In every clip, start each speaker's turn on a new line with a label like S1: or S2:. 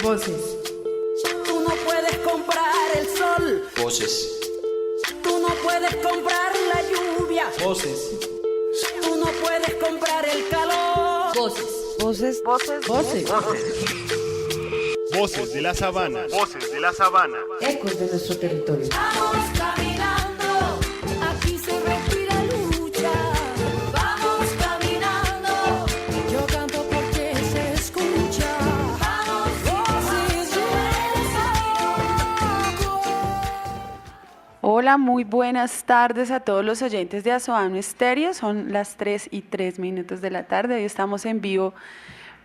S1: Voces. Tú no puedes comprar el sol.
S2: Voces.
S1: Tú no puedes comprar la lluvia.
S2: Voces.
S1: Tú no puedes comprar el calor.
S3: Voces. Voces. Voces.
S1: Voces.
S4: Voces de la sabana. Voces de la sabana.
S3: Ecos de nuestro territorio.
S1: Vamos caminando, aquí se respira lucha. Vamos caminando, yo canto porque se escucha. Vamos, voces de
S5: Hola, muy buenas tardes a todos los oyentes de Azoano Estéreo. Son las 3:03 de la tarde. Hoy estamos en vivo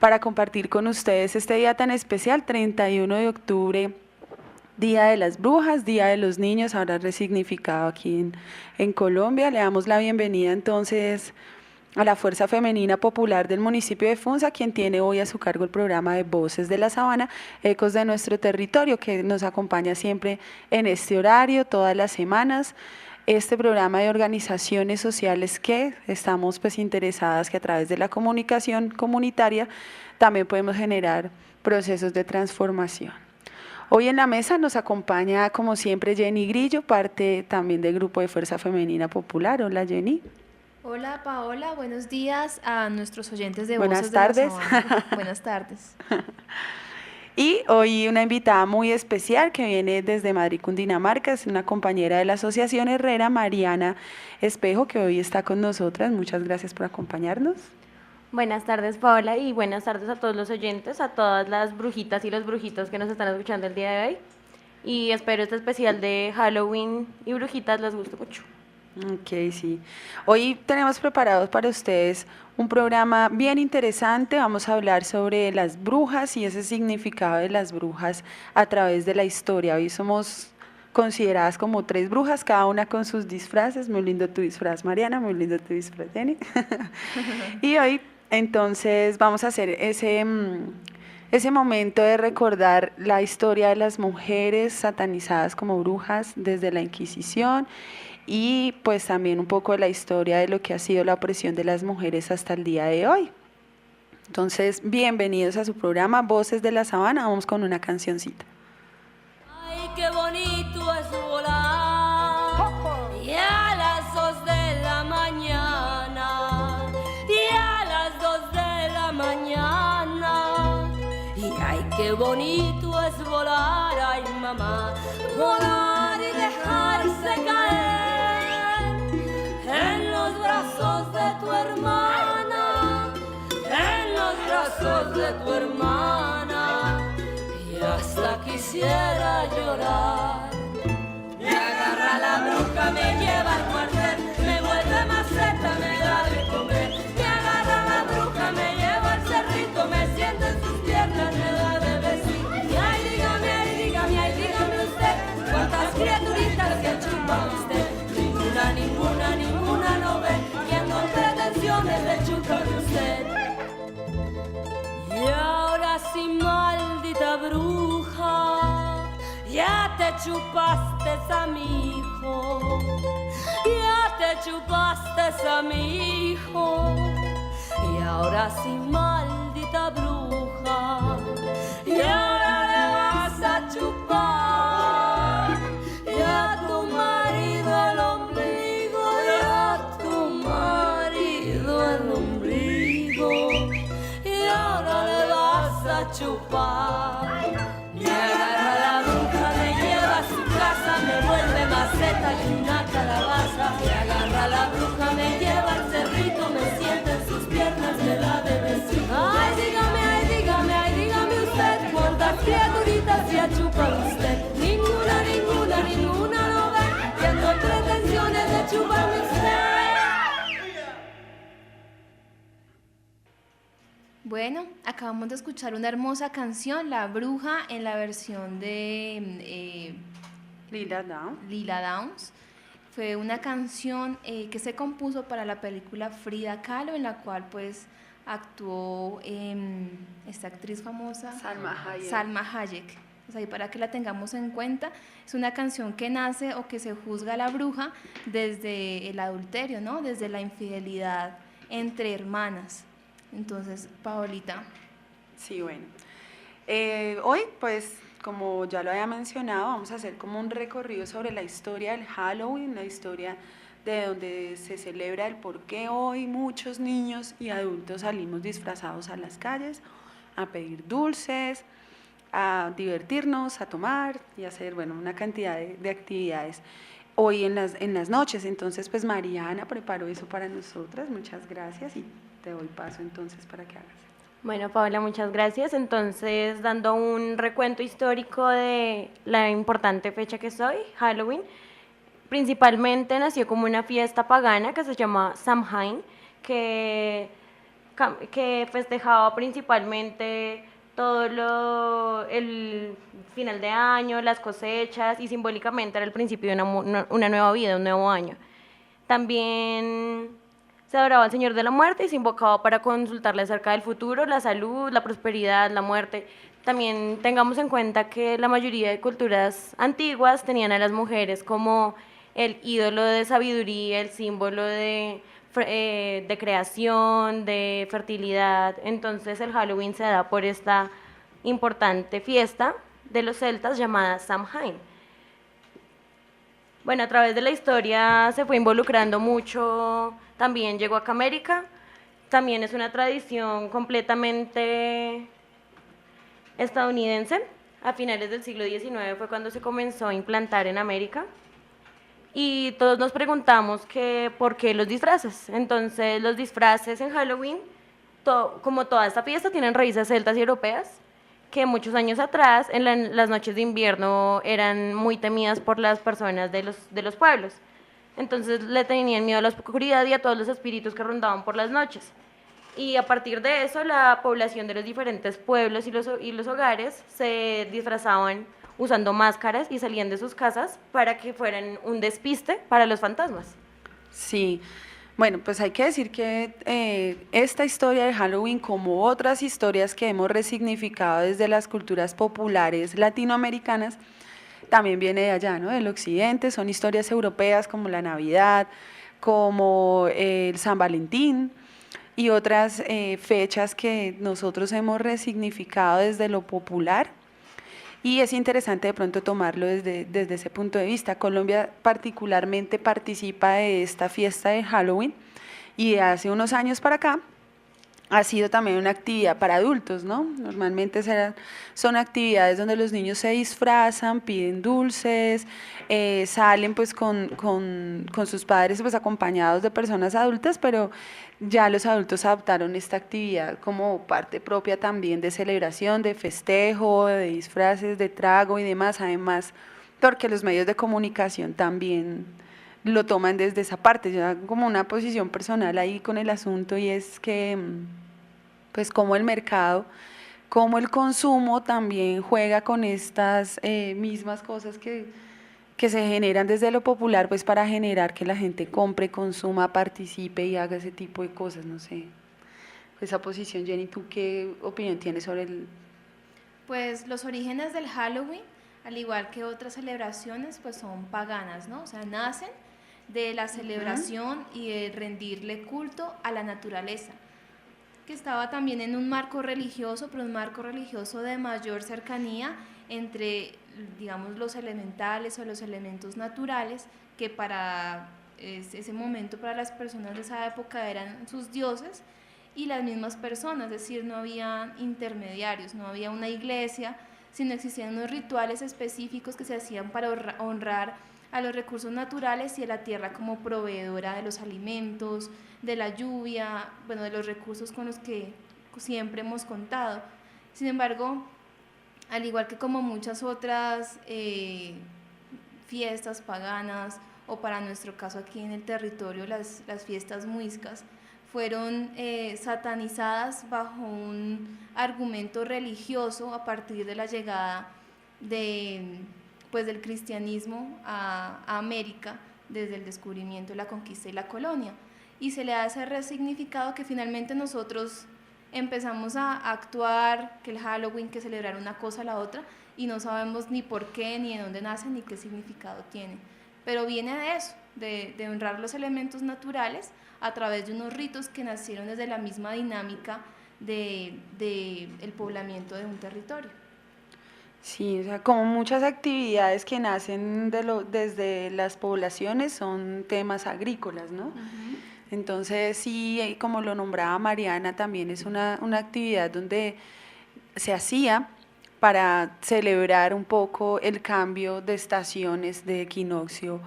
S5: para compartir con ustedes este día tan especial, 31 de octubre, Día de las Brujas, Día de los Niños, ahora resignificado aquí en Colombia. Le damos la bienvenida entonces a la Fuerza Femenina Popular del municipio de Funza, quien tiene hoy a su cargo el programa de Voces de la Sabana, Ecos de nuestro territorio, que nos acompaña siempre en este horario, todas las semanas. Este programa de organizaciones sociales que estamos pues interesadas que a través de la comunicación comunitaria también podemos generar procesos de transformación. Hoy en la mesa nos acompaña como siempre Jenny Grillo, parte también del grupo de Fuerza Femenina Popular. Hola Jenny.
S6: Hola Paola, buenos días a nuestros oyentes de
S5: Buenas
S6: Voces
S5: tardes.
S6: de la Sabana. Buenas tardes.
S5: Y hoy una invitada muy especial que viene desde Madrid, Cundinamarca, es una compañera de la Asociación Herrera, Mariana Espejo, que hoy está con nosotras. Muchas gracias por acompañarnos.
S7: Buenas tardes, Paola, y buenas tardes a todos los oyentes, a todas las brujitas y los brujitos que nos están escuchando el día de hoy. Y espero este especial de Halloween y brujitas les guste mucho.
S5: Ok, sí. Hoy tenemos preparados para ustedes un programa bien interesante. Vamos a hablar sobre las brujas y ese significado de las brujas a través de la historia. Hoy somos consideradas como 3 brujas, cada una con sus disfraces. Muy lindo tu disfraz, Mariana, muy lindo tu disfraz, Jenny. Y hoy, entonces, vamos a hacer ese momento de recordar la historia de las mujeres satanizadas como brujas desde la Inquisición y pues también un poco de la historia de lo que ha sido la opresión de las mujeres hasta el día de hoy. Entonces, bienvenidos a su programa Voces de la Sabana. Vamos con una cancioncita.
S1: Ay, qué bonito es volar, y a las 2 de la mañana, y a las 2 de la mañana, y ay, qué bonito es volar, ay mamá, volar y dejarse caer en los brazos de tu hermana, en los brazos de tu hermana. Y hasta quisiera llorar. Me agarra la bruja, me lleva al cuartel, me vuelve maceta, me da de comer. Me agarra la bruja, me lleva al cerrito, me sienta en sus piernas, me da de besito. Y ay, dígame, ay, dígame, ay, dígame usted, ¿cuántas criaturitas se chupa usted? Ninguna, ninguna, ninguna no ve, y ando en pretensiones de chuparme usted. Y ahora sí, maldita bruja, ya te chupaste a mi hijo, ya te chupaste a mi hijo. Y ahora sí, maldita bruja, y ahora le vas a chupar y a tu marido el ombligo, y a tu marido el ombligo. Y ahora le vas a chupar. Me agarra la bruja, me lleva a su casa, me vuelve maceta y una calabaza. Me agarra la bruja, me lleva al cerrito, me sienta en sus piernas, me da de besito. Ay, dígame, ay, dígame, ay, dígame usted, ¿cuántas criaturitas se ha chupado usted? Ninguna, ninguna, ninguna no ve, que ando en pretensiones de chuparme usted.
S6: Bueno, acabamos de escuchar una hermosa canción, La Bruja, en la versión de
S5: Lila Downs.
S6: Lila Downs. Fue una canción que se compuso para la película Frida Kahlo, en la cual pues actuó esta actriz famosa, Salma Hayek. Pues ahí para que la tengamos en cuenta, es una canción que nace o que se juzga a la bruja desde el adulterio, ¿no? Desde la infidelidad entre hermanas. Entonces, Paolita.
S5: Sí, bueno. Hoy, pues, como ya lo había mencionado, vamos a hacer como un recorrido sobre la historia del Halloween, la historia de donde se celebra el por qué hoy muchos niños y adultos salimos disfrazados a las calles a pedir dulces, a divertirnos, a tomar y hacer, bueno, una cantidad de actividades hoy en las noches. Entonces, pues Mariana preparó eso para nosotras, muchas gracias y te doy paso entonces para que hagas.
S7: Bueno, Paola, muchas gracias. Entonces, dando un recuento histórico de la importante fecha que es hoy, Halloween, principalmente nació como una fiesta pagana que se llama Samhain, que festejaba principalmente el final de año, las cosechas, y simbólicamente era el principio de una nueva vida, un nuevo año. También se adoraba al Señor de la Muerte y se invocaba para consultarle acerca del futuro, la salud, la prosperidad, la muerte. También tengamos en cuenta que la mayoría de culturas antiguas tenían a las mujeres como el ídolo de sabiduría, el símbolo de creación, de fertilidad. Entonces el Halloween se da por esta importante fiesta de los celtas llamada Samhain. Bueno, a través de la historia se fue involucrando mucho, también llegó acá a América, también es una tradición completamente estadounidense. A finales del siglo XIX fue cuando se comenzó a implantar en América. Y todos nos preguntamos que por qué los disfraces. Entonces, los disfraces en Halloween, como toda esta fiesta, tienen raíces celtas y europeas, que muchos años atrás, en las noches de invierno, eran muy temidas por las personas de los pueblos. Entonces, le tenían miedo a la oscuridad y a todos los espíritus que rondaban por las noches. Y a partir de eso, la población de los diferentes pueblos y los hogares se disfrazaban usando máscaras y salían de sus casas para que fueran un despiste para los fantasmas.
S5: Sí, bueno, pues hay que decir que esta historia de Halloween, como otras historias que hemos resignificado desde las culturas populares latinoamericanas, también viene de allá, ¿no? Del occidente. Son historias europeas como la Navidad, como el San Valentín y otras fechas que nosotros hemos resignificado desde lo popular. Y es interesante de pronto tomarlo desde ese punto de vista. Colombia particularmente participa de esta fiesta de Halloween y de hace unos años para acá ha sido también una actividad para adultos, ¿no? Normalmente son actividades donde los niños se disfrazan, piden dulces, salen pues con sus padres pues acompañados de personas adultas, pero ya los adultos adoptaron esta actividad como parte propia también de celebración, de festejo, de disfraces, de trago y demás, además porque los medios de comunicación también lo toman desde esa parte. Yo hago como una posición personal ahí con el asunto, y es que pues como el mercado, como el consumo también juega con estas mismas cosas que se generan desde lo popular, pues para generar que la gente compre, consuma, participe y haga ese tipo de cosas. No sé, esa posición. Jenny, ¿tú qué opinión tienes sobre el...?
S6: Pues los orígenes del Halloween, al igual que otras celebraciones, pues son paganas, ¿no? O sea, nacen de la celebración y de rendirle culto a la naturaleza, que estaba también en un marco religioso, pero un marco religioso de mayor cercanía entre, digamos, los elementales o los elementos naturales, que para ese momento, para las personas de esa época, eran sus dioses y las mismas personas, es decir, no había intermediarios, no había una iglesia, sino existían unos rituales específicos que se hacían para honrar a los recursos naturales y a la tierra como proveedora de los alimentos, de la lluvia, bueno, de los recursos con los que siempre hemos contado. Sin embargo, al igual que como muchas otras fiestas paganas, o para nuestro caso aquí en el territorio, las fiestas muiscas, fueron satanizadas bajo un argumento religioso a partir de la llegada del cristianismo a América desde el descubrimiento, la conquista y la colonia, y se le da ese resignificado que finalmente nosotros empezamos a actuar, que el Halloween, que celebrar una cosa a la otra, y no sabemos ni por qué, ni de dónde nace, ni qué significado tiene, pero viene de eso, de honrar los elementos naturales a través de unos ritos que nacieron desde la misma dinámica de el poblamiento de un territorio.
S5: Sí, o sea, como muchas actividades que nacen desde las poblaciones son temas agrícolas, ¿no? Entonces, sí, como lo nombraba Mariana, también es una actividad donde se hacía para celebrar un poco el cambio de estaciones, de equinoccio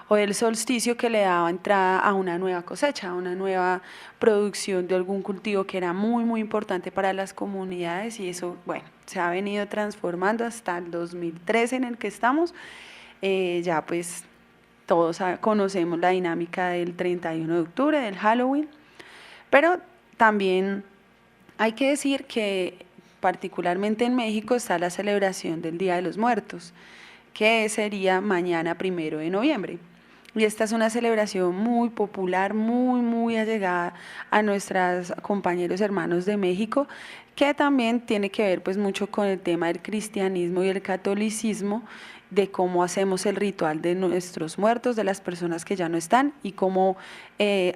S5: o del solsticio que le daba entrada a una nueva cosecha, a una nueva producción de algún cultivo que era muy, muy importante para las comunidades, y eso, bueno, se ha venido transformando hasta el 2013 en el que estamos. Ya pues todos conocemos la dinámica del 31 de octubre, del Halloween, pero también hay que decir que particularmente en México está la celebración del Día de los Muertos, que sería mañana 1 de noviembre. Y esta es una celebración muy popular, muy, muy allegada a nuestros compañeros hermanos de México, que también tiene que ver pues mucho con el tema del cristianismo y el catolicismo, de cómo hacemos el ritual de nuestros muertos, de las personas que ya no están, y cómo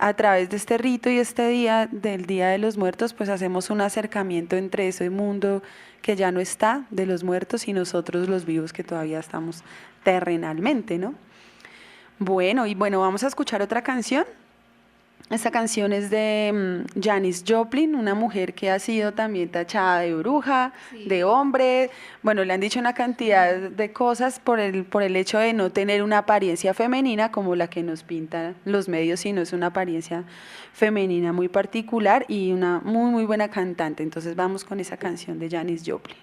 S5: a través de este rito y este día del Día de los Muertos, pues hacemos un acercamiento entre ese mundo que ya no está, de los muertos, y nosotros los vivos que todavía estamos terrenalmente, ¿no? Bueno, vamos a escuchar otra canción. Esta canción es de Janis Joplin, una mujer que ha sido también tachada de bruja, sí, de hombre. Bueno, le han dicho una cantidad de cosas por el hecho de no tener una apariencia femenina como la que nos pintan los medios, sino es una apariencia femenina muy particular y una muy, muy buena cantante. Entonces vamos con esa canción de Janis Joplin.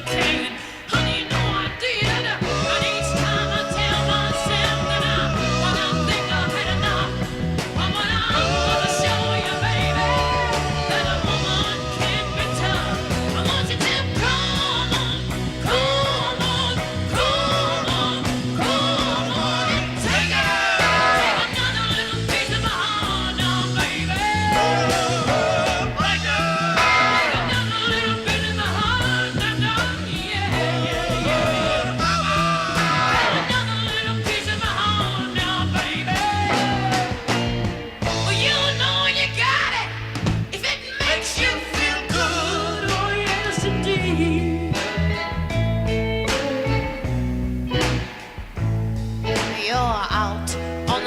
S2: Can. Honey, you know I did. But each time I tell myself that I think I've had enough. But when I'm gonna show you, baby, that a woman can be tough. I want you to come on, come on, come on, come on and take it. Take another little piece of my heart now, baby. Break it. Take another little bit of my heart now.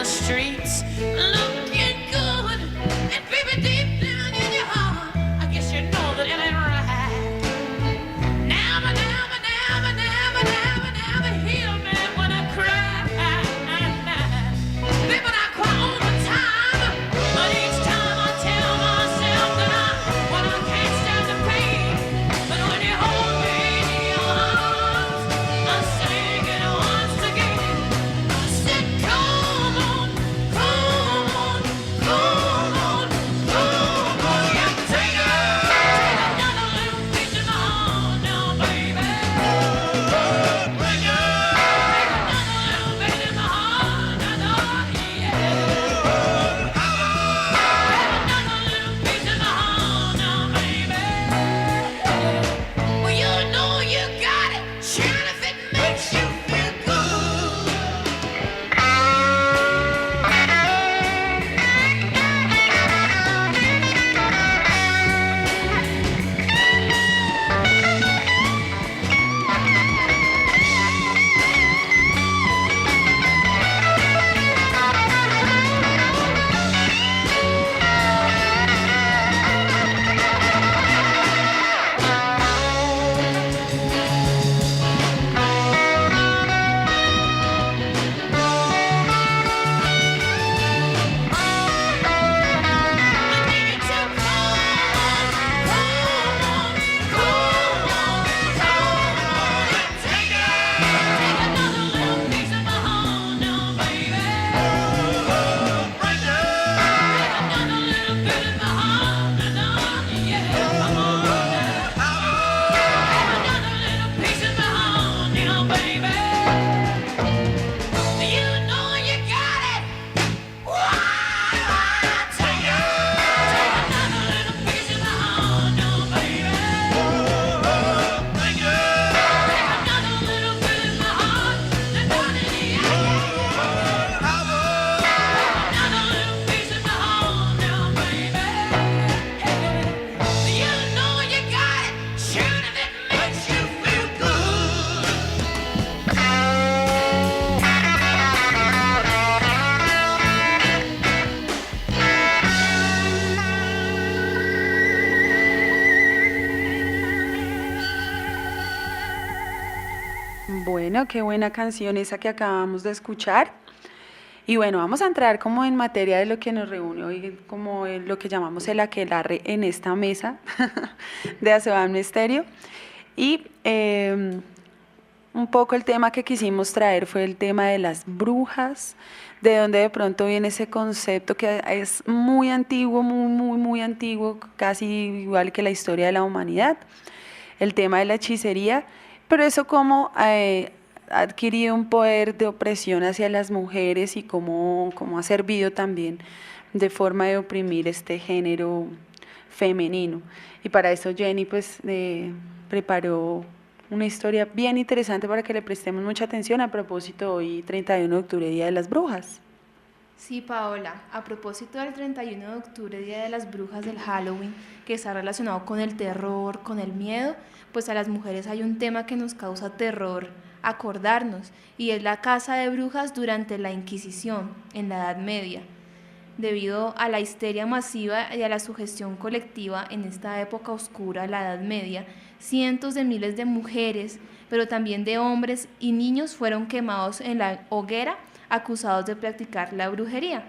S2: Streets looking good, and baby, deep down in your heart, I guess you know that it ain't right. Never, never, never, never, never, never heal me when I cry. Baby, I cry all the time, but each time I tell myself that I can't stand the pain. But when you hold me
S5: Bueno, qué buena canción esa que acabamos de escuchar. Y bueno, vamos a entrar como en materia de lo que nos reúne hoy, como en lo que llamamos el aquelarre en esta mesa de Asoam Estéreo. Y un poco el tema que quisimos traer fue el tema de las brujas, de donde de pronto viene ese concepto que es muy antiguo, muy antiguo, casi igual que la historia de la humanidad, el tema de la hechicería, pero eso como ha adquirido un poder de opresión hacia las mujeres y cómo ha servido también de forma de oprimir este género femenino. Y para eso Jenny pues preparó una historia bien interesante para que le prestemos mucha atención a propósito hoy 31 de octubre, Día de las Brujas.
S6: Sí, Paola, a propósito del 31 de octubre, Día de las Brujas del Halloween, que está relacionado con el terror, con el miedo, pues a las mujeres hay un tema que nos causa terror acordarnos, y es la caza de brujas durante la Inquisición, en la Edad Media. Debido a la histeria masiva y a la sugestión colectiva en esta época oscura, la Edad Media, cientos de miles de mujeres, pero también de hombres y niños fueron quemados en la hoguera acusados de practicar la brujería.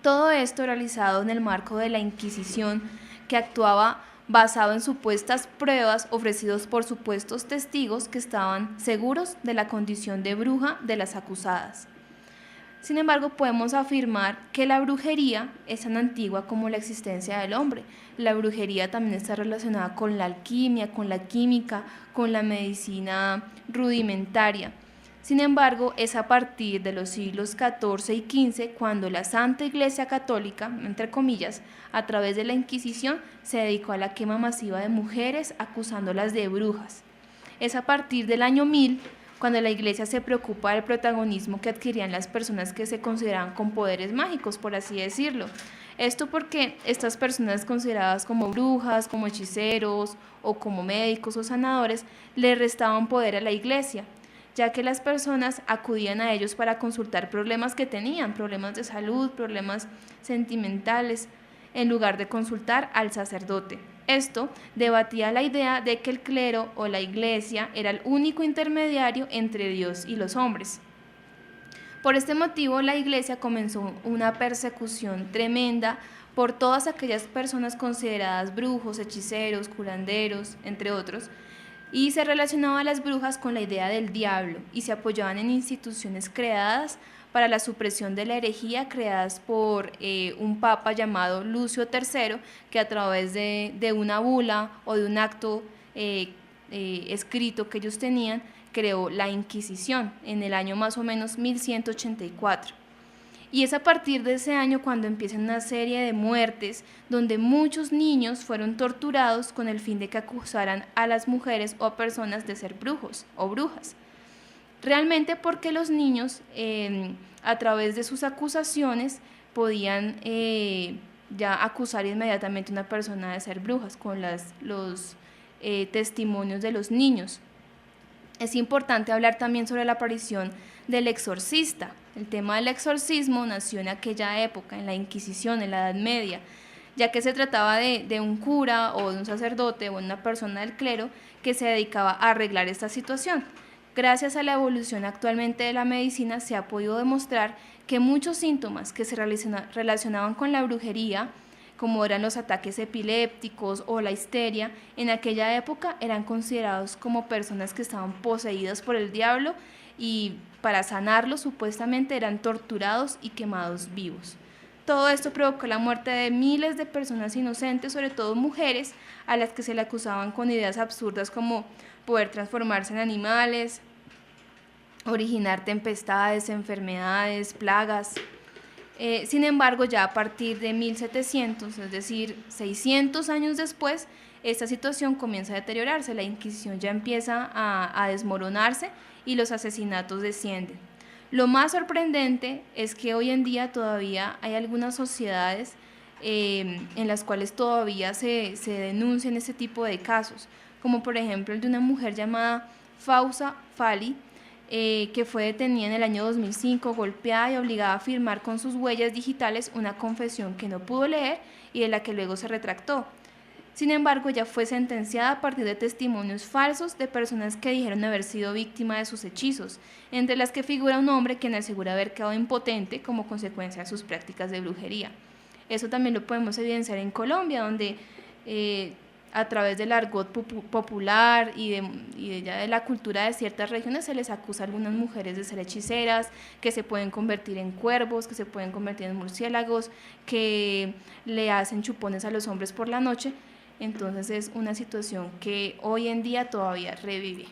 S6: Todo esto realizado en el marco de la Inquisición, que actuaba basado en supuestas pruebas ofrecidos por supuestos testigos que estaban seguros de la condición de bruja de las acusadas. Sin embargo, podemos afirmar que la brujería es tan antigua como la existencia del hombre. La brujería también está relacionada con la alquimia, con la química, con la medicina rudimentaria. Sin embargo, es a partir de los siglos XIV y XV cuando la Santa Iglesia Católica, entre comillas, a través de la Inquisición, se dedicó a la quema masiva de mujeres acusándolas de brujas. Es a partir del año 1000 cuando la Iglesia se preocupa del protagonismo que adquirían las personas que se consideraban con poderes mágicos, por así decirlo. Esto porque estas personas consideradas como brujas, como hechiceros o como médicos o sanadores, le restaban poder a la Iglesia, ya que las personas acudían a ellos para consultar problemas que tenían, problemas de salud, problemas sentimentales, en lugar de consultar al sacerdote. Esto debatía la idea de que el clero o la iglesia era el único intermediario entre Dios y los hombres. Por este motivo, la iglesia comenzó una persecución tremenda por todas aquellas personas consideradas brujos, hechiceros, curanderos, entre otros, y se relacionaba a las brujas con la idea del diablo y se apoyaban en instituciones creadas para la supresión de la herejía, creadas por un papa llamado Lucio III, que a través de una bula o de un acto escrito que ellos tenían, creó la Inquisición en el año más o menos 1184. Y es a partir de ese año cuando empieza una serie de muertes donde muchos niños fueron torturados con el fin de que acusaran a las mujeres o a personas de ser brujos o brujas. Realmente porque los niños, a través de sus acusaciones, podían ya acusar inmediatamente a una persona de ser brujas con los testimonios de los niños. Es importante hablar también sobre la aparición del exorcista. El tema del exorcismo nació en aquella época, en la Inquisición, en la Edad Media, ya que se trataba de un cura o de un sacerdote o una persona del clero que se dedicaba a arreglar esta situación. Gracias a la evolución actualmente de la medicina se ha podido demostrar que muchos síntomas que se relacionaban con la brujería, como eran los ataques epilépticos o la histeria, en aquella época eran considerados como personas que estaban poseídas por el diablo y para sanarlos supuestamente eran torturados y quemados vivos. Todo esto provocó la muerte de miles de personas inocentes, sobre todo mujeres, a las que se le acusaban con ideas absurdas como poder transformarse en animales, originar tempestades, enfermedades, plagas. Sin embargo, ya a partir de 1700, es decir, 600 años después, esta situación comienza a deteriorarse, la Inquisición ya empieza a desmoronarse y los asesinatos descienden. Lo más sorprendente es que hoy en día todavía hay algunas sociedades en las cuales todavía se denuncian este tipo de casos, como por ejemplo el de una mujer llamada Fausa Fali, que fue detenida en el año 2005, golpeada y obligada a firmar con sus huellas digitales una confesión que no pudo leer y de la que luego se retractó. Sin embargo, ella fue sentenciada a partir de testimonios falsos de personas que dijeron haber sido víctima de sus hechizos, entre las que figura un hombre quien asegura haber quedado impotente como consecuencia de sus prácticas de brujería. Eso también lo podemos evidenciar en Colombia, donde a través del argot popular y de la cultura de ciertas regiones se les acusa a algunas mujeres de ser hechiceras, que se pueden convertir en cuervos, que se pueden convertir en murciélagos, que le hacen chupones a los hombres por la noche. Entonces es una situación que hoy en día todavía revive.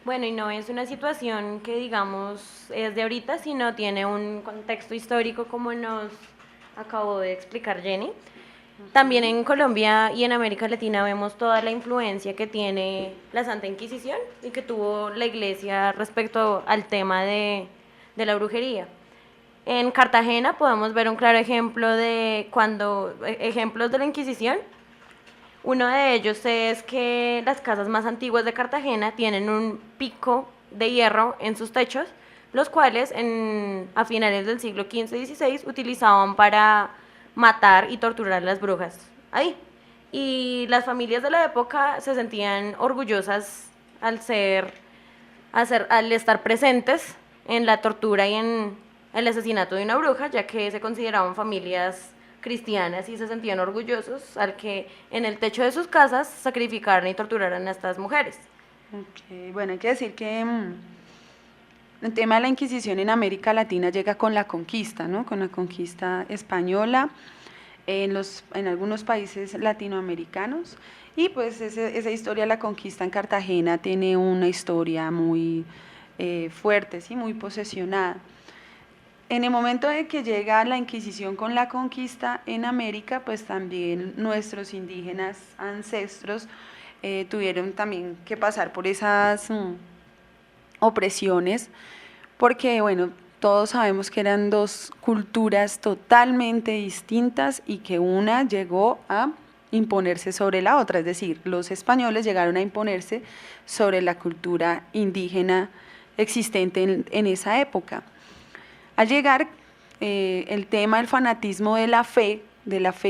S7: Bueno, y no es una situación que digamos es de ahorita, sino tiene un contexto histórico como nos acabó de explicar Jenny. También en Colombia y en América Latina vemos toda la influencia que tiene la Santa Inquisición y que tuvo la Iglesia respecto al tema de la brujería. En Cartagena podemos ver un claro ejemplo ejemplos de la Inquisición. Uno de ellos es que las casas más antiguas de Cartagena tienen un pico de hierro en sus techos, los cuales a finales del siglo XV y XVI utilizaban para matar y torturar a las brujas ahí. Y las familias de la época se sentían orgullosas al estar presentes en la tortura y en el asesinato de una bruja, ya que se consideraban familias cristianas y se sentían orgullosos al que en el techo de sus casas sacrificaran y torturaran a estas mujeres.
S5: Okay. Bueno, hay que decir que el tema de la Inquisición en América Latina llega con la conquista, ¿no? Con la conquista española en algunos países latinoamericanos, y pues esa historia de la conquista en Cartagena tiene una historia muy fuerte, ¿sí? Muy posesionada. En el momento de que llega la Inquisición con la conquista en América, pues también nuestros indígenas ancestros tuvieron también que pasar por esas opresiones, porque bueno, todos sabemos que eran dos culturas totalmente distintas y que una llegó a imponerse sobre la otra, es decir, los españoles llegaron a imponerse sobre la cultura indígena existente en esa época. Al llegar el tema del fanatismo de la fe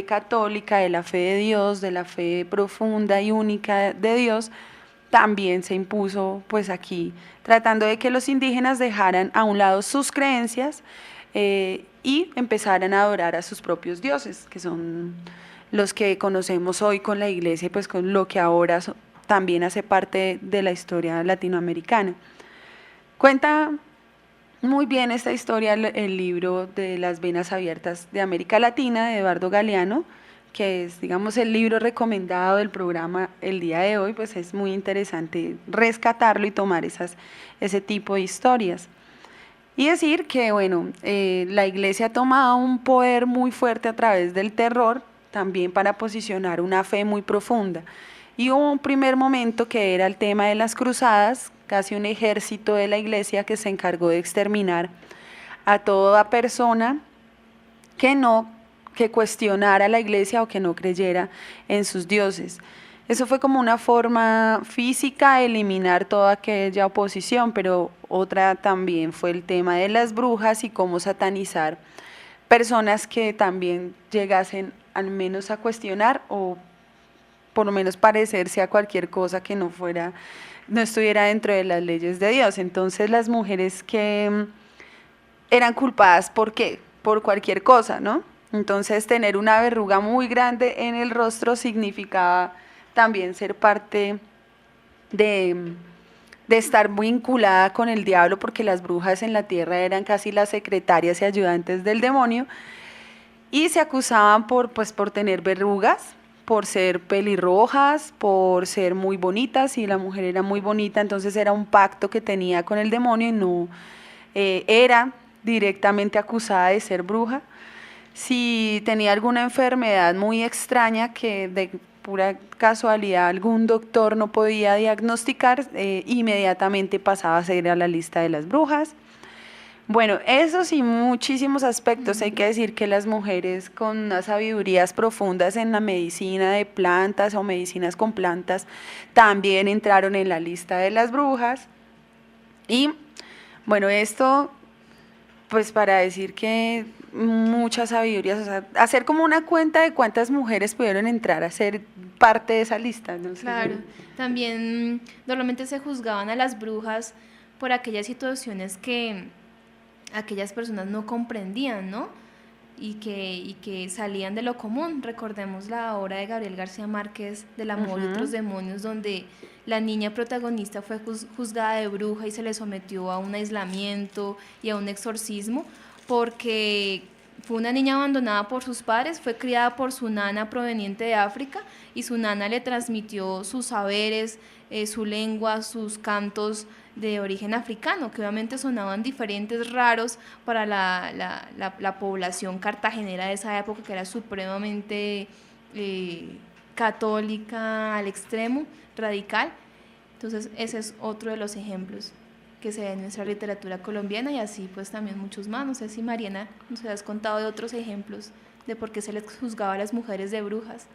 S5: católica, de la fe de Dios, de la fe profunda y única de Dios, también se impuso pues aquí, tratando de que los indígenas dejaran a un lado sus creencias y empezaran a adorar a sus propios dioses, que son los que conocemos hoy con la iglesia, pues con lo que ahora también hace parte de la historia latinoamericana. Cuenta muy bien esta historia el libro de Las Venas Abiertas de América Latina de Eduardo Galeano, que es, digamos, el libro recomendado del programa el día de hoy. Pues es muy interesante rescatarlo y tomar ese tipo de historias. Y decir que, bueno, la Iglesia ha tomado un poder muy fuerte a través del terror, también para posicionar una fe muy profunda. Y hubo un primer momento que era el tema de las cruzadas, casi un ejército de la Iglesia que se encargó de exterminar a toda persona que cuestionara a la Iglesia o que no creyera en sus dioses. Eso fue como una forma física de eliminar toda aquella oposición, pero otra también fue el tema de las brujas y cómo satanizar personas que también llegasen al menos a cuestionar o por lo menos parecerse a cualquier cosa que no estuviera dentro de las leyes de Dios. Entonces las mujeres que eran culpadas, ¿por qué? Por cualquier cosa, ¿no? Entonces tener una verruga muy grande en el rostro significaba también ser parte de estar vinculada con el diablo, porque las brujas en la tierra eran casi las secretarias y ayudantes del demonio, y se acusaban por tener verrugas, por ser pelirrojas, por ser muy bonitas. Si la mujer era muy bonita, entonces era un pacto que tenía con el demonio y no era directamente acusada de ser bruja. Si tenía alguna enfermedad muy extraña que de pura casualidad algún doctor no podía diagnosticar, inmediatamente pasaba a ser a la lista de las brujas. Bueno, esos y muchísimos aspectos. Hay que decir que las mujeres con unas sabidurías profundas en la medicina de plantas o medicinas con plantas también entraron en la lista de las brujas. Y bueno, esto pues para decir que muchas sabidurías, o sea, hacer como una cuenta de cuántas mujeres pudieron entrar a ser parte de esa lista, ¿no?
S6: Claro, también normalmente se juzgaban a las brujas por aquellas situaciones que aquellas personas no comprendían, ¿no? Y que salían de lo común. Recordemos la obra de Gabriel García Márquez, Del amor y otros demonios, donde la niña protagonista fue juzgada de bruja y se le sometió a un aislamiento y a un exorcismo, porque fue una niña abandonada por sus padres, fue criada por su nana proveniente de África, y su nana le transmitió sus saberes, su lengua, sus cantos de origen africano, que obviamente sonaban diferentes, raros para la población cartagenera de esa época, que era supremamente católica al extremo, radical. Entonces ese es otro de los ejemplos que se ve en nuestra literatura colombiana, y así pues también muchos más. No sé si Mariana nos has contado de otros ejemplos de por qué se les juzgaba a las mujeres de brujas.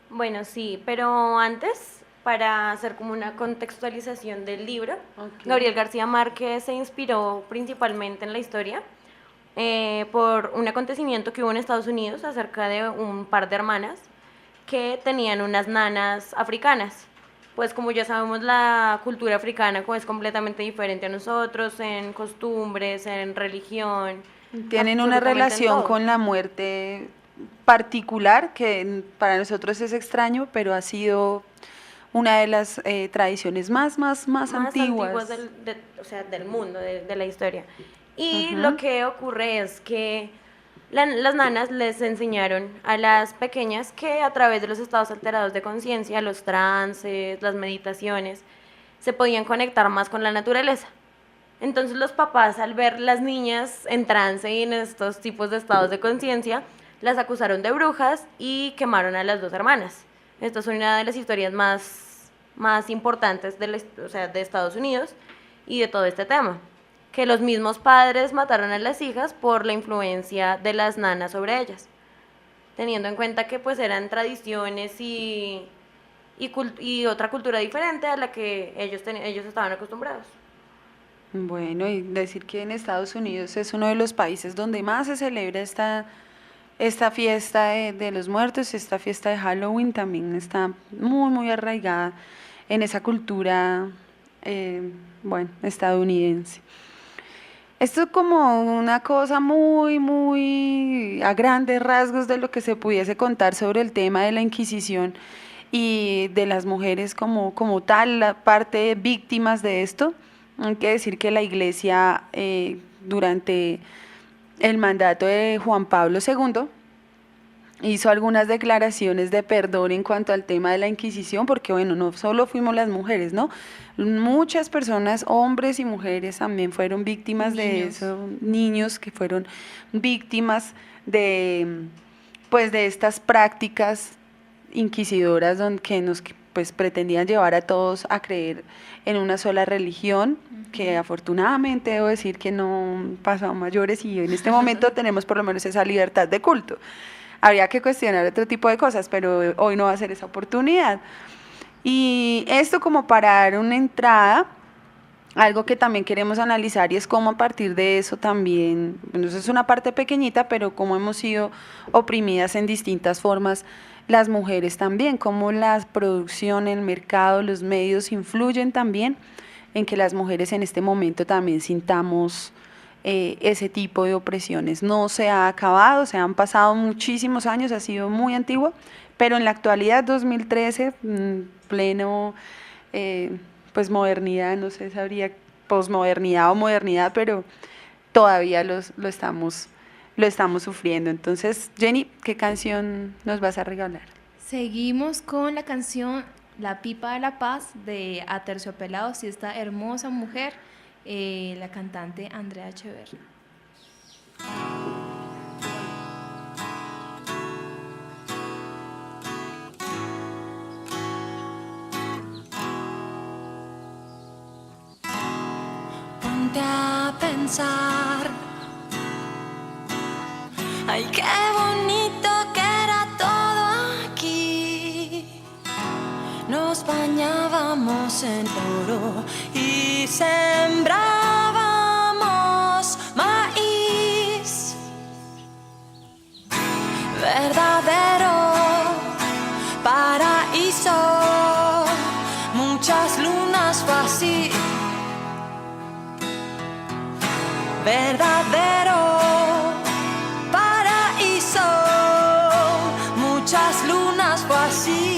S7: Bueno, sí, pero antes, para hacer como una contextualización del libro, Gabriel García Márquez se inspiró principalmente en la historia por un acontecimiento que hubo en Estados Unidos acerca de un par de hermanas que tenían unas nanas africanas. Pues como ya sabemos, la cultura africana es completamente diferente a nosotros en costumbres, en religión.
S5: Tienen una relación con la muerte particular que para nosotros es extraño, pero ha sido una de las tradiciones más antiguas
S7: del mundo, de la historia. Y lo que ocurre es que las nanas les enseñaron a las pequeñas que a través de los estados alterados de conciencia, los trances, las meditaciones, se podían conectar más con la naturaleza. Entonces los papás, al ver las niñas en trance y en estos tipos de estados de conciencia, las acusaron de brujas y quemaron a las dos hermanas. Esta es una de las historias más importantes de Estados Unidos y de todo este tema, que los mismos padres mataron a las hijas por la influencia de las nanas sobre ellas, teniendo en cuenta que pues eran tradiciones y otra cultura diferente a la que ellos estaban acostumbrados.
S5: Bueno, y decir que en Estados Unidos es uno de los países donde más se celebra esta fiesta de los muertos, esta fiesta de Halloween también está muy arraigada en esa cultura, estadounidense. Esto es como una cosa muy a grandes rasgos de lo que se pudiese contar sobre el tema de la Inquisición y de las mujeres como tal, la parte víctimas de esto. Hay que decir que la Iglesia durante el mandato de Juan Pablo II hizo algunas declaraciones de perdón en cuanto al tema de la Inquisición, porque bueno, no solo fuimos las mujeres, ¿no? Muchas personas, hombres y mujeres, también fueron víctimas de eso, niños que fueron víctimas de estas prácticas inquisidoras que nos pues pretendían llevar a todos a creer en una sola religión, que afortunadamente debo decir que no pasó a mayores, y en este momento tenemos por lo menos esa libertad de culto. Habría que cuestionar otro tipo de cosas, pero hoy no va a ser esa oportunidad. Y esto como para dar una entrada, algo que también queremos analizar, y es cómo a partir de eso también, bueno, eso es una parte pequeñita, pero cómo hemos sido oprimidas en distintas formas las mujeres también, cómo la producción, el mercado, los medios influyen también en que las mujeres en este momento también sintamos ese tipo de opresiones. No se ha acabado, se han pasado muchísimos años, ha sido muy antiguo, pero en la actualidad, 2013, pleno, pues modernidad, no sé, sabría posmodernidad o modernidad, pero todavía lo estamos sufriendo. Entonces, Jenny, ¿qué canción nos vas a regalar?
S6: Seguimos con la canción La Pipa de la Paz de Aterciopelados y esta hermosa mujer, la cantante Andrea Echeverri.
S1: Ponte a pensar, ay, qué bonito que era todo aquí. Nos bañábamos en oro y sembrábamos maíz. verdadero paraíso. Muchas lunas fue así.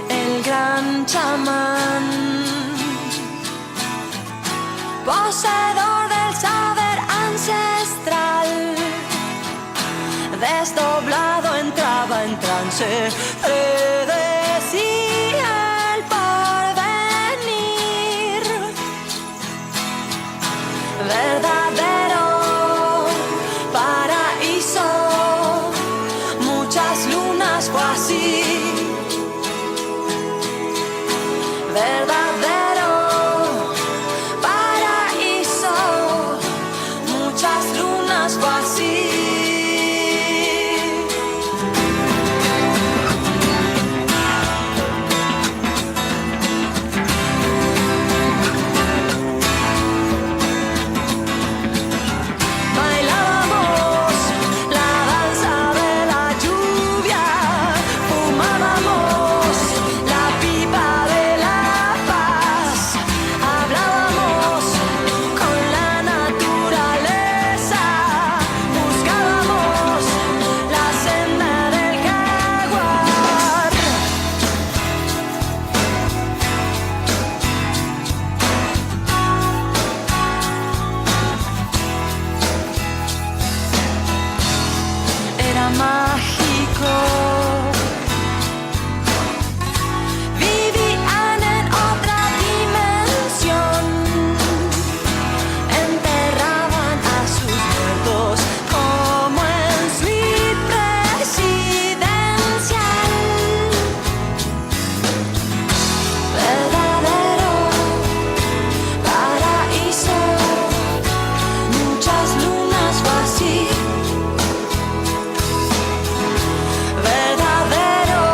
S1: El gran chamán, poseedor del saber ancestral, desdoblado entraba en trance, predecía el porvenir. Verdadero paraíso, muchas lunas fue así. Verdadero paraíso, muchas lunas fue así. Bailábamos la danza de la lluvia, fumábamos la pipa de la paz, hablábamos con la naturaleza, buscábamos la senda del jaguar. Era mágico. Vivían en otra dimensión, enterraban a sus muertos como en suite presidencial. Verdadero paraíso, muchas lunas fue así. Verdadero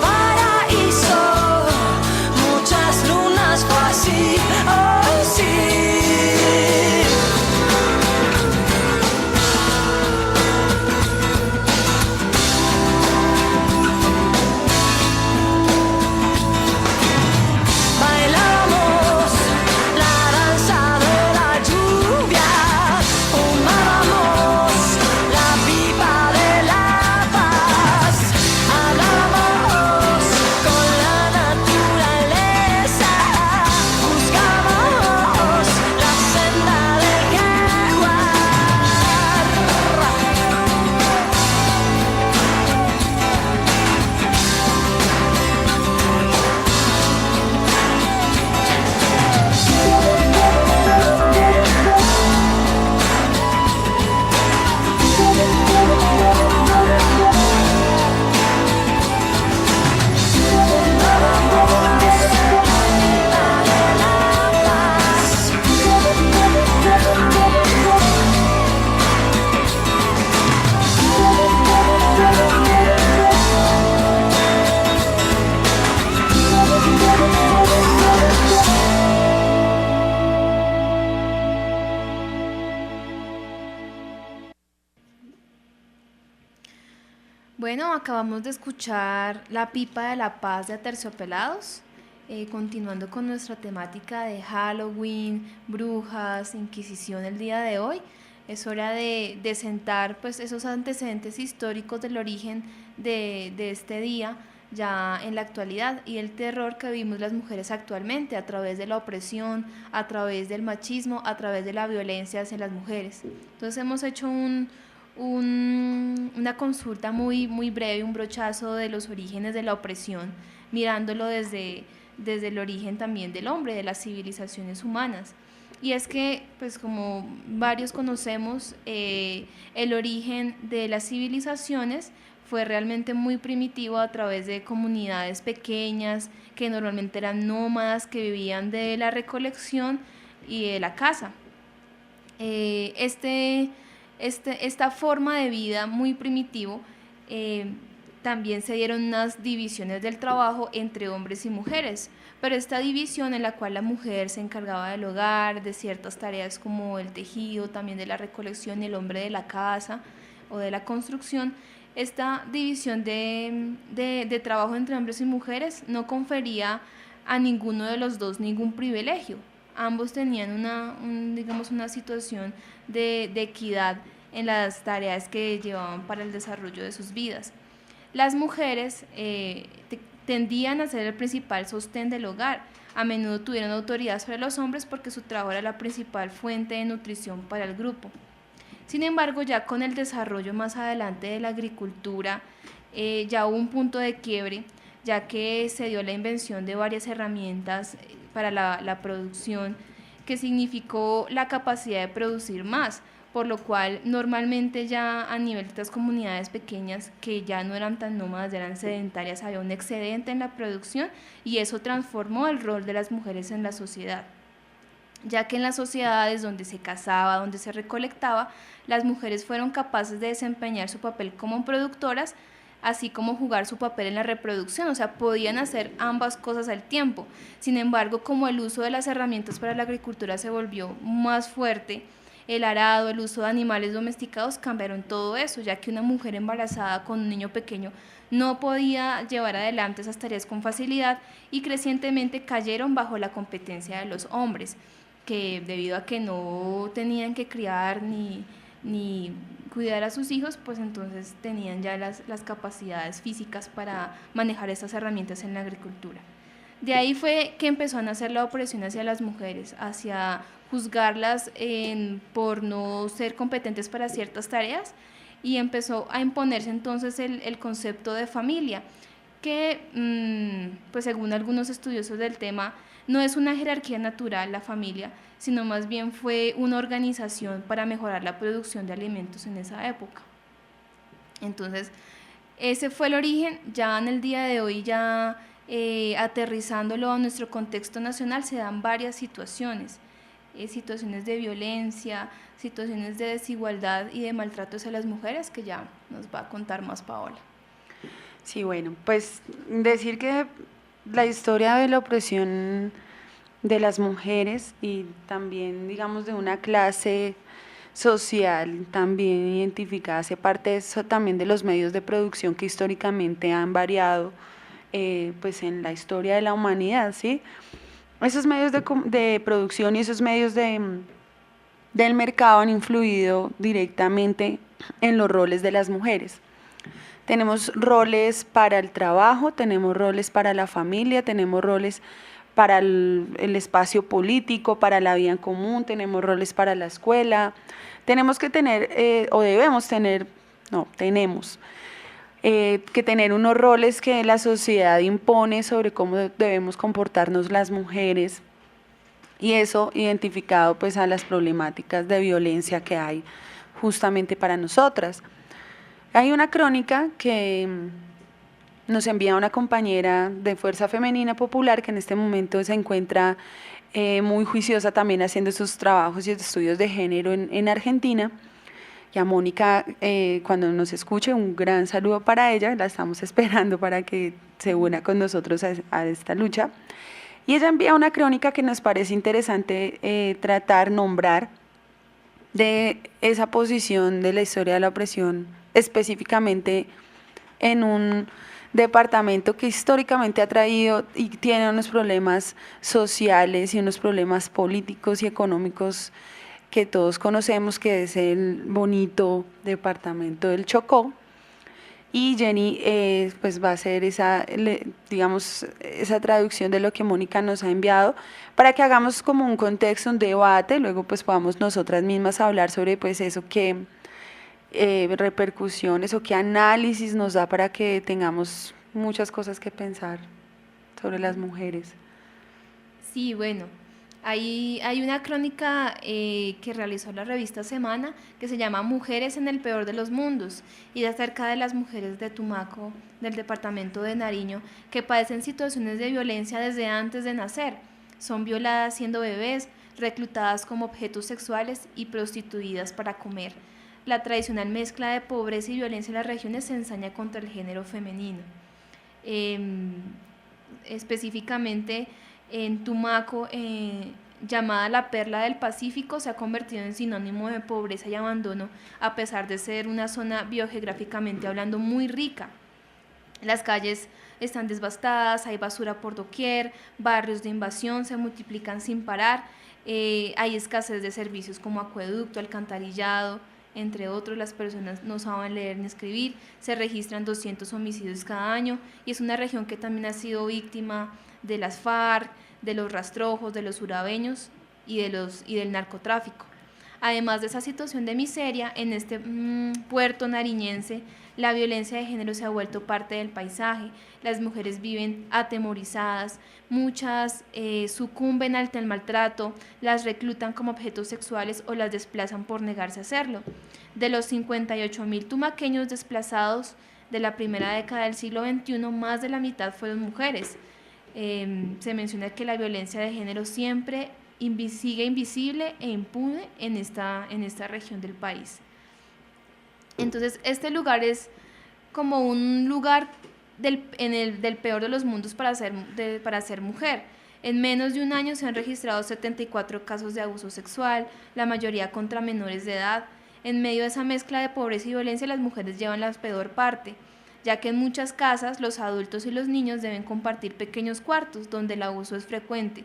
S1: paraíso, muchas lunas fue así. Oh, sí. Bailábamos la danza de la lluvia, fumábamos la pipa de la paz, hablábamos con la naturaleza, buscábamos la senda del jaguar.
S6: Bueno, acabamos de escuchar La Pipa de la Paz de Aterciopelados, continuando con nuestra temática de Halloween, brujas, Inquisición el día de hoy. Es hora de sentar pues, esos antecedentes históricos del origen de este día ya en la actualidad y el terror que vivimos las mujeres actualmente a través de la opresión, a través del machismo, a través de la violencia hacia las mujeres. Entonces hemos hecho una consulta muy breve, un brochazo de los orígenes de la opresión, mirándolo desde el origen también del hombre, de las civilizaciones humanas. Y es que, pues como varios conocemos, el origen de las civilizaciones fue realmente muy primitivo a través de comunidades pequeñas que normalmente eran nómadas, que vivían de la recolección y de la caza. Esta forma de vida muy primitivo también se dieron unas divisiones del trabajo entre hombres y mujeres, pero esta división en la cual la mujer se encargaba del hogar, de ciertas tareas como el tejido, también de la recolección, y el hombre de la casa o de la construcción, esta división de trabajo entre hombres y mujeres no confería a ninguno de los dos ningún privilegio. Ambos tenían una situación de equidad en las tareas que llevaban para el desarrollo de sus vidas. Las mujeres tendían a ser el principal sostén del hogar, a menudo tuvieron autoridad sobre los hombres porque su trabajo era la principal fuente de nutrición para el grupo. Sin embargo, ya con el desarrollo más adelante de la agricultura, ya hubo un punto de quiebre, ya que se dio la invención de varias herramientas para la producción, que significó la capacidad de producir más, por lo cual normalmente ya a nivel de estas comunidades pequeñas que ya no eran tan nómadas, ya eran sedentarias, había un excedente en la producción y eso transformó el rol de las mujeres en la sociedad, ya que en las sociedades donde se cazaba, donde se recolectaba, las mujeres fueron capaces de desempeñar su papel como productoras, así como jugar su papel en la reproducción, o sea, podían hacer ambas cosas al tiempo. Sin embargo, como el uso de las herramientas para la agricultura se volvió más fuerte, el arado, el uso de animales domesticados cambiaron todo eso, ya que una mujer embarazada con un niño pequeño no podía llevar adelante esas tareas con facilidad y crecientemente cayeron bajo la competencia de los hombres, que debido a que no tenían que criar ni cuidar a sus hijos, pues entonces tenían ya las capacidades físicas para manejar estas herramientas en la agricultura. De ahí fue que empezó a nacer la opresión hacia las mujeres, hacia juzgarlas por no ser competentes para ciertas tareas, y empezó a imponerse entonces el concepto de familia, que pues según algunos estudiosos del tema, no es una jerarquía natural la familia, sino más bien fue una organización para mejorar la producción de alimentos en esa época. Entonces, ese fue el origen. Ya en el día de hoy, ya aterrizándolo a nuestro contexto nacional, se dan varias situaciones de violencia, situaciones de desigualdad y de maltrato hacia las mujeres, que ya nos va a contar más Paola.
S5: Sí, bueno, pues decir que la historia de la opresión de las mujeres y también, digamos, de una clase social también identificada, hace parte de eso también de los medios de producción que históricamente han variado pues en la historia de la humanidad, ¿sí? Esos medios de producción y esos medios del mercado han influido directamente en los roles de las mujeres. Tenemos roles para el trabajo, tenemos roles para la familia, tenemos roles para el espacio político, para la vida en común, tenemos roles para la escuela. Tenemos que tener, tenemos que tener unos roles que la sociedad impone sobre cómo debemos comportarnos las mujeres, y eso identificado pues a las problemáticas de violencia que hay justamente para nosotras. Hay una crónica que nos envía una compañera de Fuerza Femenina Popular que en este momento se encuentra muy juiciosa también haciendo sus trabajos y estudios de género en Argentina. Y a Mónica, cuando nos escuche, un gran saludo para ella, la estamos esperando para que se una con nosotros a esta lucha. Y ella envía una crónica que nos parece interesante nombrar, de esa posición de la historia de la opresión, específicamente en un departamento que históricamente ha traído y tiene unos problemas sociales y unos problemas políticos y económicos que todos conocemos, que es el bonito departamento del Chocó. Y Jenny pues va a hacer esa traducción de lo que Mónica nos ha enviado, para que hagamos como un contexto, un debate, luego pues podamos nosotras mismas hablar sobre pues eso, qué repercusiones o qué análisis nos da para que tengamos muchas cosas que pensar sobre las mujeres.
S6: Sí, bueno, hay una crónica que realizó la revista Semana que se llama Mujeres en el peor de los mundos, y es acerca de las mujeres de Tumaco, del departamento de Nariño, que padecen situaciones de violencia desde antes de nacer. Son violadas siendo bebés, reclutadas como objetos sexuales y prostituidas para comer. la tradicional mezcla de pobreza y violencia en las regiones se ensaña contra el género femenino. Específicamente en Tumaco, llamada la perla del Pacífico, se ha convertido en sinónimo de pobreza y abandono, a pesar de ser una zona biogeográficamente hablando muy rica. Las calles están devastadas, hay basura por doquier, barrios de invasión se multiplican sin parar, hay escasez de servicios como acueducto, alcantarillado, entre otros. Las personas no saben leer ni escribir, se registran 200 homicidios cada año y es una región que también ha sido víctima de las FARC, de los rastrojos, de los urabeños y del narcotráfico. Además de esa situación de miseria, en este puerto nariñense, la violencia de género se ha vuelto parte del paisaje, las mujeres viven atemorizadas, muchas sucumben ante el maltrato, las reclutan como objetos sexuales o las desplazan por negarse a hacerlo. De los 58.000 tumaqueños desplazados de la primera década del siglo XXI, más de la mitad fueron mujeres. Se menciona que la violencia de género siempre sigue invisible e impune en esta región del país. Entonces, este lugar es como un lugar del peor de los mundos para ser mujer. En menos de un año se han registrado 74 casos de abuso sexual, la mayoría contra menores de edad. En medio de esa mezcla de pobreza y violencia, las mujeres llevan la peor parte, ya que en muchas casas los adultos y los niños deben compartir pequeños cuartos donde el abuso es frecuente.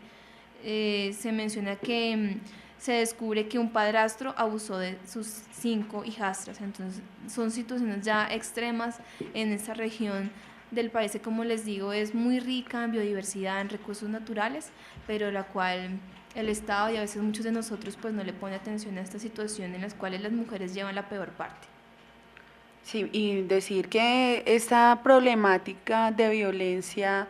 S6: Se menciona que se descubre que un padrastro abusó de sus 5 hijastras. Entonces son situaciones ya extremas en esta región del país que, como les digo, es muy rica en biodiversidad, en recursos naturales, pero la cual el Estado y a veces muchos de nosotros pues no le pone atención a esta situación en las cuales las mujeres llevan la peor parte.
S5: Sí, y decir que esta problemática de violencia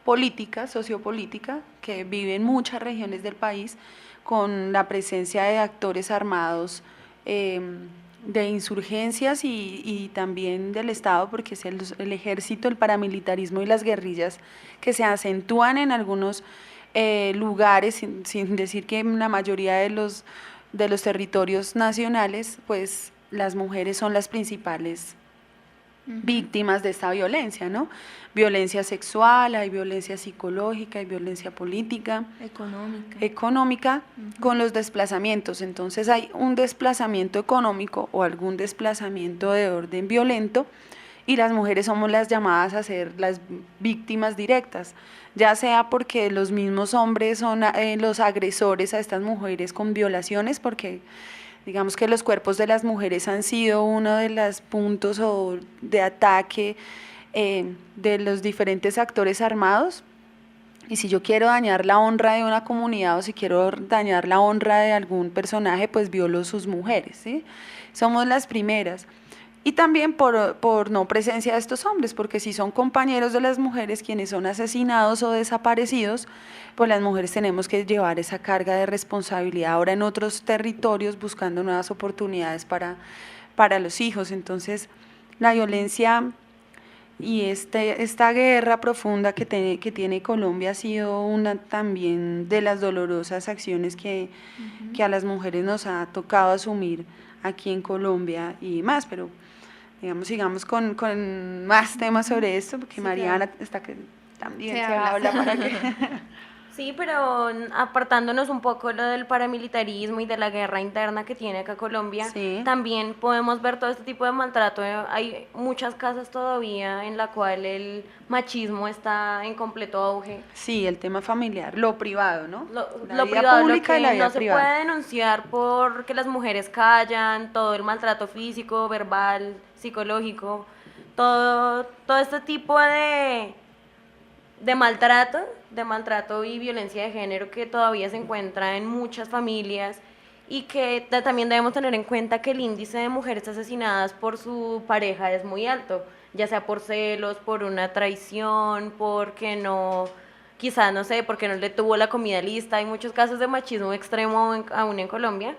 S5: política, sociopolítica, que vive en muchas regiones del país, con la presencia de actores armados, de insurgencias y también del Estado, porque es el ejército, el paramilitarismo y las guerrillas que se acentúan en algunos lugares, sin decir que en la mayoría de los territorios nacionales, pues las mujeres son las principales víctimas de esta violencia, ¿no? Violencia sexual, hay violencia psicológica, hay violencia política, económica con los desplazamientos. Entonces hay un desplazamiento económico o algún desplazamiento de orden violento y las mujeres somos las llamadas a ser las víctimas directas, ya sea porque los mismos hombres son los agresores a estas mujeres con violaciones, porque digamos que los cuerpos de las mujeres han sido uno de los puntos de ataque de los diferentes actores armados, y si yo quiero dañar la honra de una comunidad o si quiero dañar la honra de algún personaje, pues violo sus mujeres, ¿sí? Somos las primeras. Y también por no presencia de estos hombres, porque si son compañeros de las mujeres quienes son asesinados o desaparecidos, pues las mujeres tenemos que llevar esa carga de responsabilidad ahora en otros territorios buscando nuevas oportunidades para los hijos. Entonces la violencia y esta guerra profunda que tiene Colombia ha sido una también de las dolorosas acciones que a las mujeres nos ha tocado asumir aquí en Colombia y más, pero sigamos con más temas sobre esto, porque sí, Mariana está que también se habla para que...
S7: Sí, pero apartándonos un poco lo del paramilitarismo y de la guerra interna que tiene acá Colombia, sí, también podemos ver todo este tipo de maltrato. Hay muchas casas todavía en la cual el machismo está en completo auge.
S5: Sí, el tema familiar, lo privado, ¿no?
S7: Lo privado, lo que no se puede denunciar porque las mujeres callan, todo el maltrato físico, verbal, psicológico, todo este tipo de maltrato y violencia de género que todavía se encuentra en muchas familias, y que también debemos tener en cuenta que el índice de mujeres asesinadas por su pareja es muy alto, ya sea por celos, por una traición, porque porque no le tuvo la comida lista. Hay muchos casos de machismo extremo aún en Colombia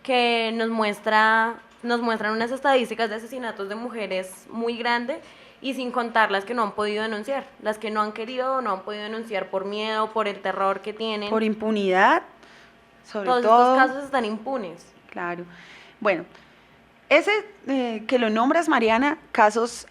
S7: que nos muestran unas estadísticas de asesinatos de mujeres muy grandes, y sin contar las que no han podido denunciar, las que no han querido o no han podido denunciar por miedo, por el terror que tienen.
S5: Por impunidad, sobre
S7: todo. Todos estos casos están impunes.
S5: Claro. Bueno, Ese que lo nombras, Mariana, casos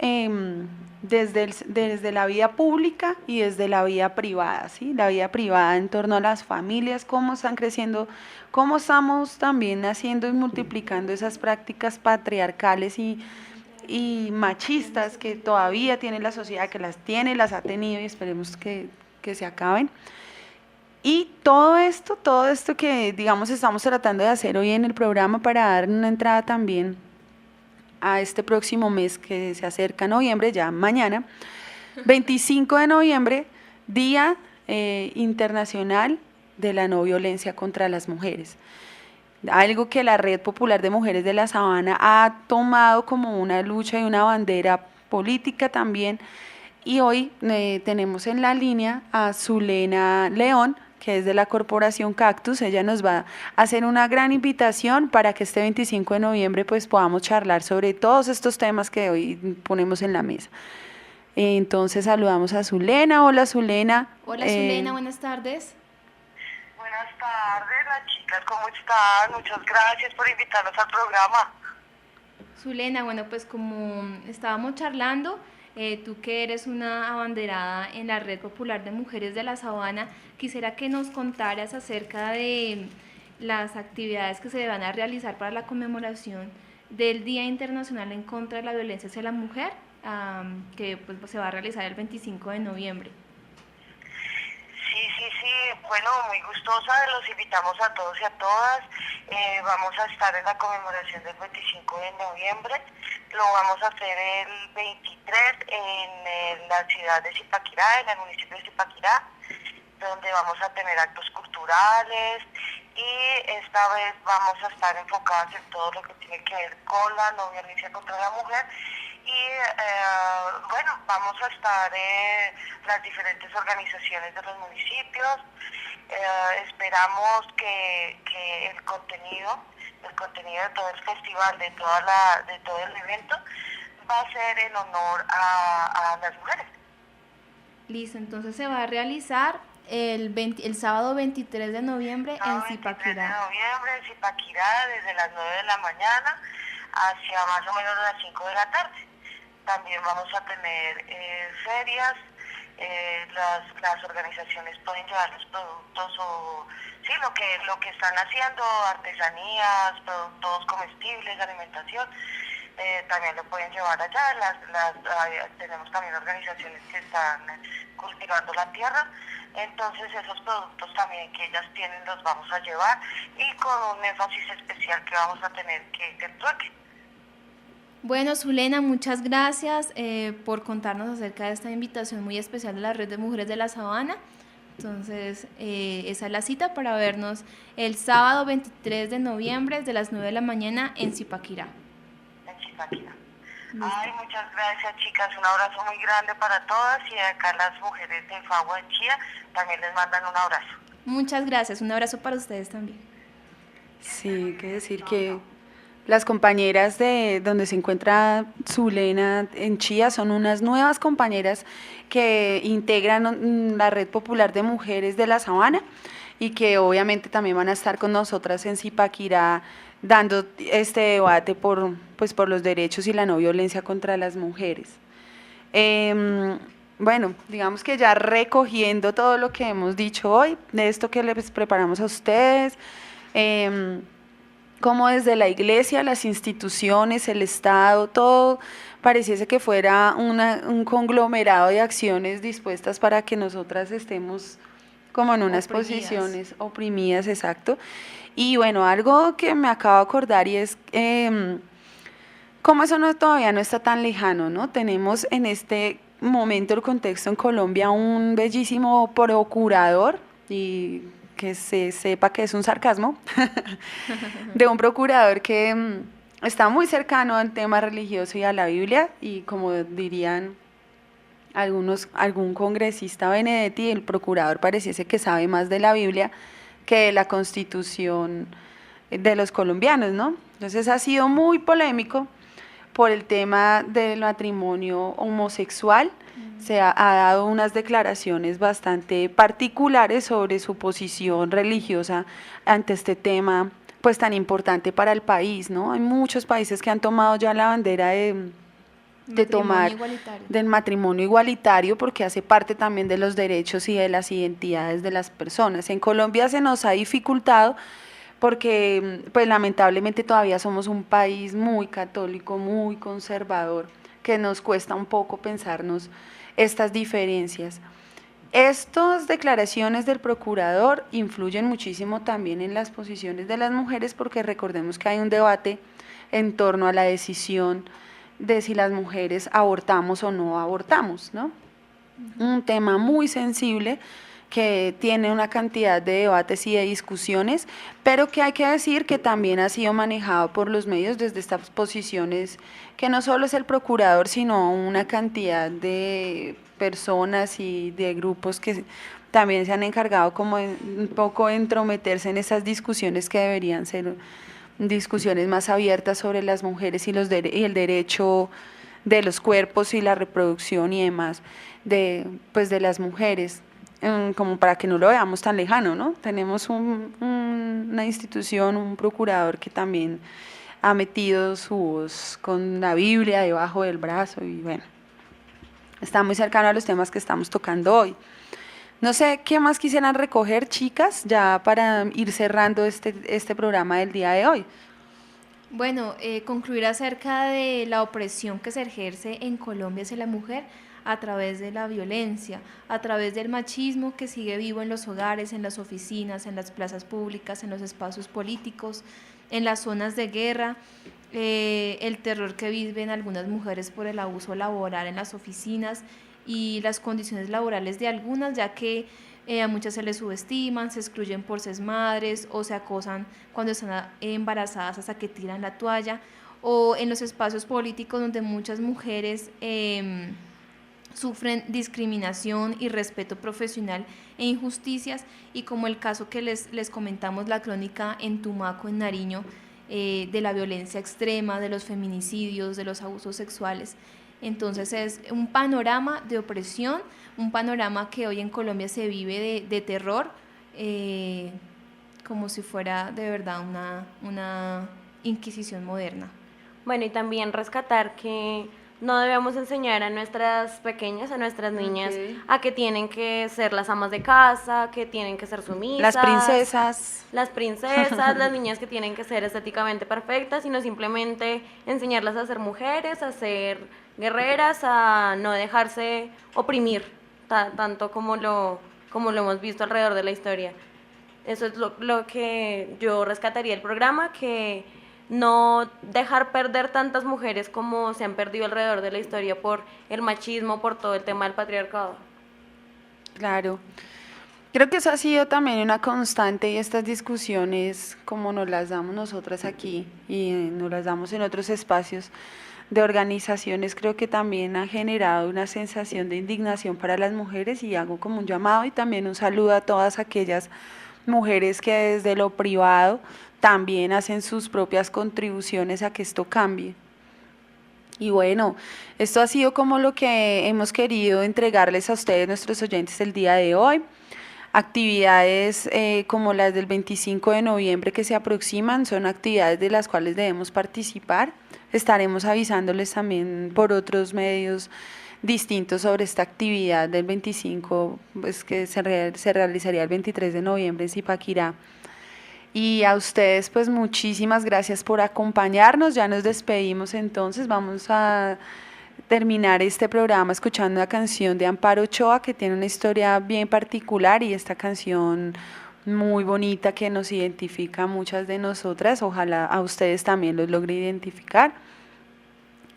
S5: desde la vida pública y desde la vida privada, ¿sí? La vida privada en torno a las familias, cómo están creciendo, cómo estamos también haciendo y multiplicando esas prácticas patriarcales y machistas que todavía tiene la sociedad, que las tiene, las ha tenido y esperemos que se acaben. Y todo esto que, digamos, estamos tratando de hacer hoy en el programa para dar una entrada también a este próximo mes que se acerca, noviembre, ya mañana, 25 de noviembre, Día Internacional de la No Violencia contra las Mujeres. Algo que la Red Popular de Mujeres de la Sabana ha tomado como una lucha y una bandera política también. Y hoy tenemos en la línea a Zulena León, que es de la Corporación Cactus. Ella nos va a hacer una gran invitación para que este 25 de noviembre pues podamos charlar sobre todos estos temas que hoy ponemos en la mesa. Entonces saludamos a Zulena. Hola, Zulena.
S6: Hola, Zulena, buenas tardes.
S8: Buenas tardes, las chicas, ¿cómo están? Muchas gracias por invitarnos al programa.
S6: Zulena, bueno, pues como estábamos charlando, tú que eres una abanderada en la Red Popular de Mujeres de la Sabana, quisiera que nos contaras acerca de las actividades que se van a realizar para la conmemoración del Día Internacional en contra de la Violencia hacia la Mujer, que pues, se va a realizar el 25 de noviembre.
S8: Sí, bueno, muy gustosa, los invitamos a todos y a todas. Vamos a estar en la conmemoración del 25 de noviembre, lo vamos a hacer el 23 en la ciudad de Zipaquirá, en el municipio de Zipaquirá, donde vamos a tener actos culturales y esta vez vamos a estar enfocadas en todo lo que tiene que ver con la no violencia contra la mujer. Y bueno, vamos a estar las diferentes organizaciones de los municipios. Esperamos que el contenido de todo el festival, de todo el evento, va a ser en honor a las mujeres.
S6: Listo, entonces se va a realizar el sábado 23 de noviembre en Zipaquirá.
S8: 23 de noviembre en Zipaquirá, desde las 9 de la mañana hacia más o menos las 5 de la tarde. También vamos a tener ferias, las organizaciones pueden llevar los productos o sí, lo que están haciendo, artesanías, productos comestibles, alimentación, también lo pueden llevar allá. Tenemos también organizaciones que están cultivando la tierra, entonces esos productos también que ellas tienen los vamos a llevar y con un énfasis especial que vamos a tener que el trueque.
S6: Bueno, Zulena, muchas gracias por contarnos acerca de esta invitación muy especial de la Red de Mujeres de la Sabana. Entonces, esa es la cita para vernos el sábado 23 de noviembre desde las 9 de la mañana en Zipaquirá.
S8: En Zipaquirá. Ay, muchas gracias, chicas. Un abrazo muy grande para todas y acá las mujeres de Fagua de Chía también les mandan un abrazo.
S6: Muchas gracias. Un abrazo para ustedes también.
S5: Sí, hay que decir que las compañeras de donde se encuentra Zulena en Chía son unas nuevas compañeras que integran la Red Popular de Mujeres de la Sabana y que obviamente también van a estar con nosotras en Zipaquirá dando este debate por los derechos y la no violencia contra las mujeres. Bueno, digamos que ya recogiendo todo lo que hemos dicho hoy, de esto que les preparamos a ustedes, como desde la iglesia, las instituciones, el Estado, todo pareciese que fuera un conglomerado de acciones dispuestas para que nosotras estemos como en unas posiciones oprimidas, exacto. Y bueno, algo que me acabo de acordar y es como eso todavía no está tan lejano, ¿no? Tenemos en este momento el contexto en Colombia un bellísimo procurador, y que se sepa que es un sarcasmo, de un procurador que está muy cercano al tema religioso y a la Biblia, y como dirían algún congresista Benedetti, el procurador pareciese que sabe más de la Biblia que de la Constitución de los colombianos, ¿no? Entonces ha sido muy polémico por el tema del matrimonio homosexual. Se ha dado unas declaraciones bastante particulares sobre su posición religiosa ante este tema pues tan importante para el país, ¿no? Hay muchos países que han tomado ya la bandera de tomar
S6: igualitario.
S5: del matrimonio igualitario porque hace parte también de los derechos y de las identidades de las personas. En Colombia se nos ha dificultado porque pues lamentablemente todavía somos un país muy católico, muy conservador, que nos cuesta un poco pensarnos estas diferencias. Estas declaraciones del procurador influyen muchísimo también en las posiciones de las mujeres porque recordemos que hay un debate en torno a la decisión de si las mujeres abortamos o no abortamos, ¿no? Un tema muy sensible que tiene una cantidad de debates y de discusiones, pero que hay que decir que también ha sido manejado por los medios desde estas posiciones, que no solo es el procurador, sino una cantidad de personas y de grupos que también se han encargado como un poco de entrometerse en esas discusiones que deberían ser discusiones más abiertas sobre las mujeres y el derecho de los cuerpos y la reproducción y demás de las mujeres, como para que no lo veamos tan lejano, ¿no? Tenemos una institución, un procurador que también ha metido su voz con la Biblia debajo del brazo y bueno, está muy cercano a los temas que estamos tocando hoy. No sé qué más quisieran recoger, chicas, ya para ir cerrando este programa del día de hoy.
S6: Bueno, concluir acerca de la opresión que se ejerce en Colombia hacia la mujer a través de la violencia, a través del machismo que sigue vivo en los hogares, en las oficinas, en las plazas públicas, en los espacios políticos, en las zonas de guerra, el terror que viven algunas mujeres por el abuso laboral en las oficinas y las condiciones laborales de algunas, ya que a muchas se les subestiman, se excluyen por ser madres o se acosan cuando están embarazadas hasta que tiran la toalla, o en los espacios políticos donde muchas mujeres sufren discriminación, irrespeto profesional e injusticias, y como el caso que les comentamos, la crónica en Tumaco, en Nariño, de la violencia extrema, de los feminicidios, de los abusos sexuales. Entonces es un panorama de opresión, un panorama que hoy en Colombia se vive de terror, como si fuera de verdad una inquisición moderna.
S7: Bueno, y también rescatar que no debemos enseñar a nuestras pequeñas, a nuestras niñas, a que tienen que ser las amas de casa, que tienen que ser sumisas. Las princesas, las niñas que tienen que ser estéticamente perfectas, sino simplemente enseñarlas a ser mujeres, a ser guerreras, a no dejarse oprimir, tanto como lo hemos visto alrededor de la historia. Eso es lo que yo rescataría del programa, que no dejar perder tantas mujeres como se han perdido alrededor de la historia por el machismo, por todo el tema del patriarcado.
S5: Claro. Creo que eso ha sido también una constante, y estas discusiones, como nos las damos nosotras aquí y nos las damos en otros espacios de organizaciones, creo que también ha generado una sensación de indignación para las mujeres, y hago como un llamado y también un saludo a todas aquellas mujeres que desde lo privado también hacen sus propias contribuciones a que esto cambie. Y bueno, esto ha sido como lo que hemos querido entregarles a ustedes, nuestros oyentes, el día de hoy. Actividades como las del 25 de noviembre que se aproximan son actividades de las cuales debemos participar. Estaremos avisándoles también por otros medios distintos sobre esta actividad del 25, pues, que se realizaría el 23 de noviembre en Zipaquirá. Y a ustedes, pues muchísimas gracias por acompañarnos. Ya nos despedimos entonces. Vamos a terminar este programa escuchando una canción de Amparo Ochoa que tiene una historia bien particular, y esta canción muy bonita que nos identifica a muchas de nosotras. Ojalá a ustedes también los logre identificar.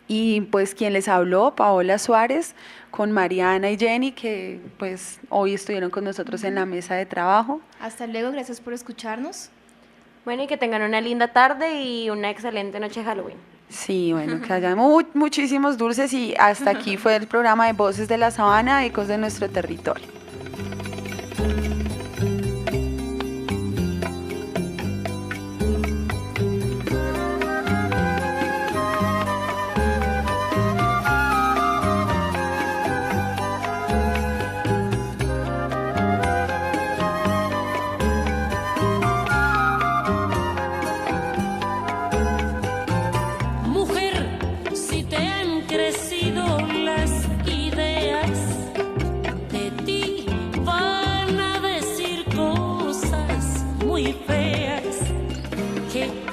S5: Y pues quien les habló, Paola Suárez, con Mariana y Jenny, que pues hoy estuvieron con nosotros en la mesa de trabajo.
S6: Hasta luego, gracias por escucharnos.
S7: Bueno, y que tengan una linda tarde y una excelente noche de Halloween.
S5: Sí, bueno, que haya muchísimos dulces, y hasta aquí fue el programa de Voces de la Sabana, Ecos de nuestro territorio.
S1: che